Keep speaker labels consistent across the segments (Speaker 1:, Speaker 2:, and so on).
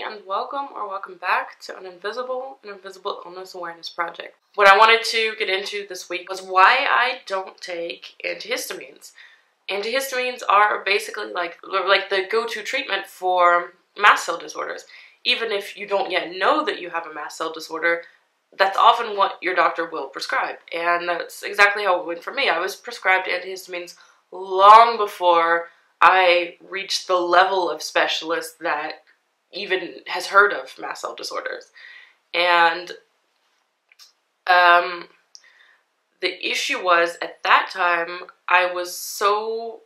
Speaker 1: and welcome back to an Invisible Illness Awareness Project. What I wanted to get into this week was why I don't take antihistamines. Antihistamines are basically like the go-to treatment for mast cell disorders. Even if you don't yet know that you have a mast cell disorder, that's often what your doctor will prescribe. And that's exactly how it went for me. I was prescribed antihistamines long before I reached the level of specialist that even has heard of mast cell disorders. And the issue was, at that time, I was so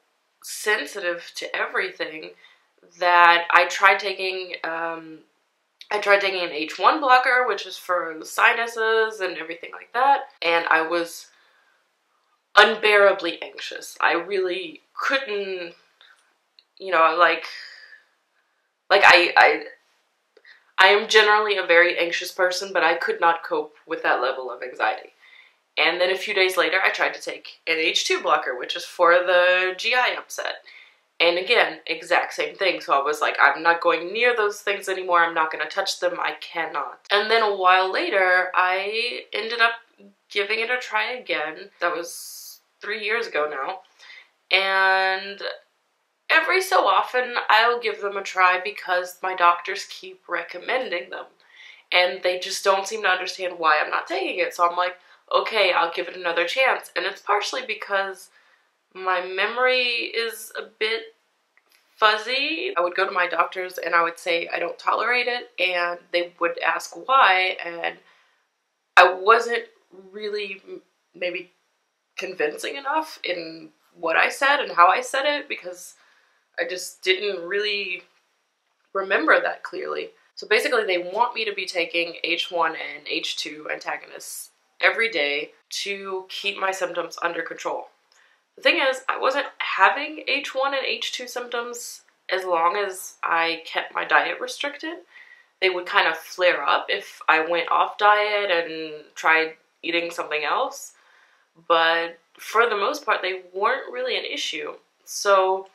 Speaker 1: sensitive to everything that I tried taking an H1 blocker, which is for sinuses and everything like that, and I was unbearably anxious. I really couldn't, I am generally a very anxious person, but I could not cope with that level of anxiety. And then a few days later, I tried to take an H2 blocker, which is for the GI upset. And again, exact same thing. So I was like, I'm not going near those things anymore. I'm not going to touch them. I cannot. And then a while later, I ended up giving it a try again. That was 3 years ago now. And every so often, I'll give them a try because my doctors keep recommending them. And they just don't seem to understand why I'm not taking it. So I'm like, okay, I'll give it another chance. And it's partially because my memory is a bit fuzzy. I would go to my doctors and I would say I don't tolerate it, and they would ask why, and I wasn't really maybe convincing enough in what I said and how I said it, because I just didn't really remember that clearly. So basically they want me to be taking H1 and H2 antagonists every day to keep my symptoms under control. The thing is, I wasn't having H1 and H2 symptoms as long as I kept my diet restricted. They would kind of flare up if I went off diet and tried eating something else. But for the most part, they weren't really an issue. So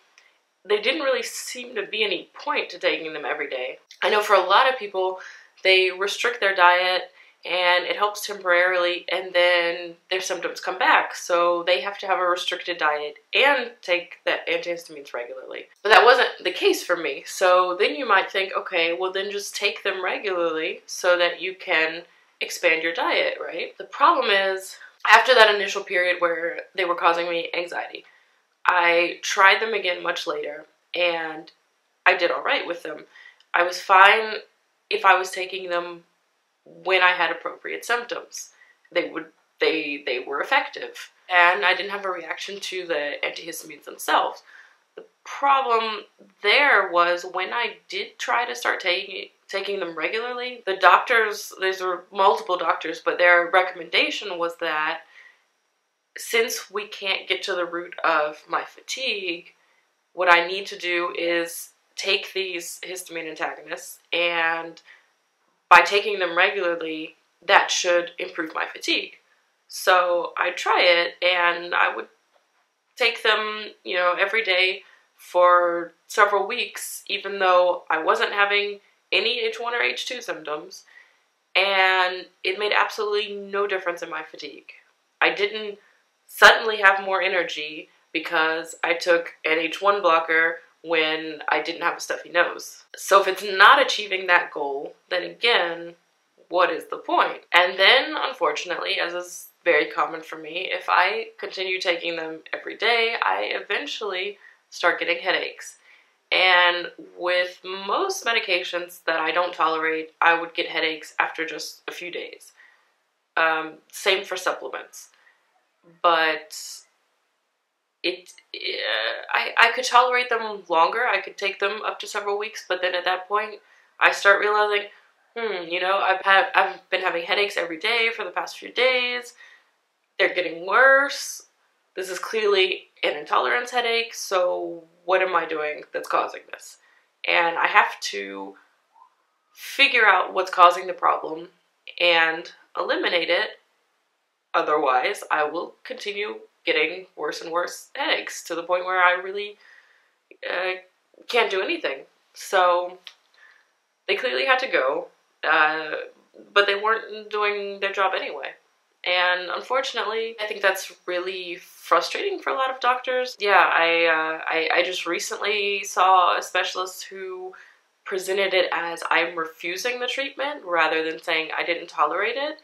Speaker 1: there didn't really seem to be any point to taking them every day. I know for a lot of people, they restrict their diet and it helps temporarily, and then their symptoms come back. So they have to have a restricted diet and take the antihistamines regularly. But that wasn't the case for me. So then you might think, okay, well then just take them regularly so that you can expand your diet, right? The problem is, after that initial period where they were causing me anxiety, I tried them again much later, and I did all right with them. I was fine if I was taking them when I had appropriate symptoms. They were effective, and I didn't have a reaction to the antihistamines themselves. The problem there was when I did try to start taking them regularly, the doctors, these were multiple doctors, but their recommendation was that since we can't get to the root of my fatigue, what I need to do is take these histamine antagonists, and by taking them regularly, that should improve my fatigue. So I'd try it, and I would take them, every day for several weeks, even though I wasn't having any H1 or H2 symptoms, and it made absolutely no difference in my fatigue. I didn't suddenly have more energy because I took an H1 blocker when I didn't have a stuffy nose. So if it's not achieving that goal, then again, what is the point? And then, unfortunately, as is very common for me, if I continue taking them every day, I eventually start getting headaches. And with most medications that I don't tolerate, I would get headaches after just a few days. Same for supplements. But I could tolerate them longer. I could take them up to several weeks, but then at that point, I start realizing, I've been having headaches every day for the past few days. They're getting worse. This is clearly an intolerance headache, so what am I doing that's causing this? And I have to figure out what's causing the problem and eliminate it. Otherwise, I will continue getting worse and worse headaches to the point where I really can't do anything. So They clearly had to go, but they weren't doing their job anyway. And unfortunately, I think that's really frustrating for a lot of doctors. Yeah, I just recently saw a specialist who presented it as I'm refusing the treatment rather than saying I didn't tolerate it.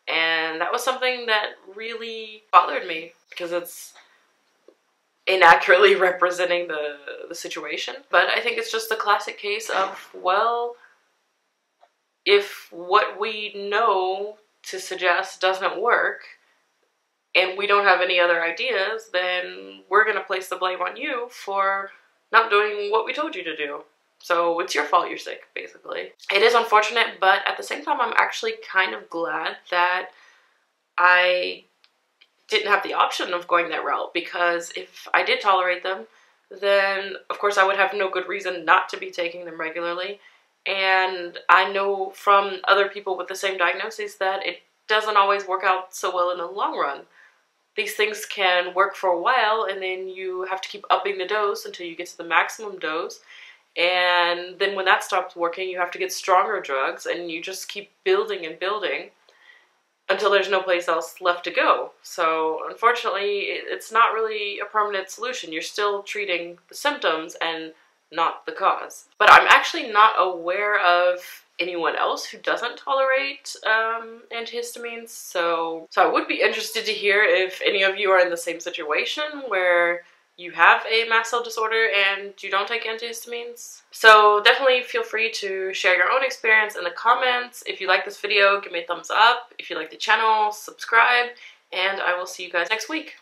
Speaker 1: And that was something that really bothered me because it's inaccurately representing the situation. But I think it's just the classic case of, well, if what we know to suggest doesn't work and we don't have any other ideas, then we're going to place the blame on you for not doing what we told you to do. So it's your fault you're sick, basically. It is unfortunate, but at the same time, I'm actually kind of glad that I didn't have the option of going that route, because if I did tolerate them, then of course I would have no good reason not to be taking them regularly. And I know from other people with the same diagnosis that it doesn't always work out so well in the long run. These things can work for a while, and then you have to keep upping the dose until you get to the maximum dose. And then when that stops working, you have to get stronger drugs, and you just keep building and building until there's no place else left to go. So unfortunately, it's not really a permanent solution. You're still treating the symptoms and not the cause. But I'm actually not aware of anyone else who doesn't tolerate antihistamines, so I would be interested to hear if any of you are in the same situation where you have a mast cell disorder and you don't take antihistamines. So definitely feel free to share your own experience in the comments. If you like this video, give me a thumbs up. If you like the channel, subscribe, and I will see you guys next week.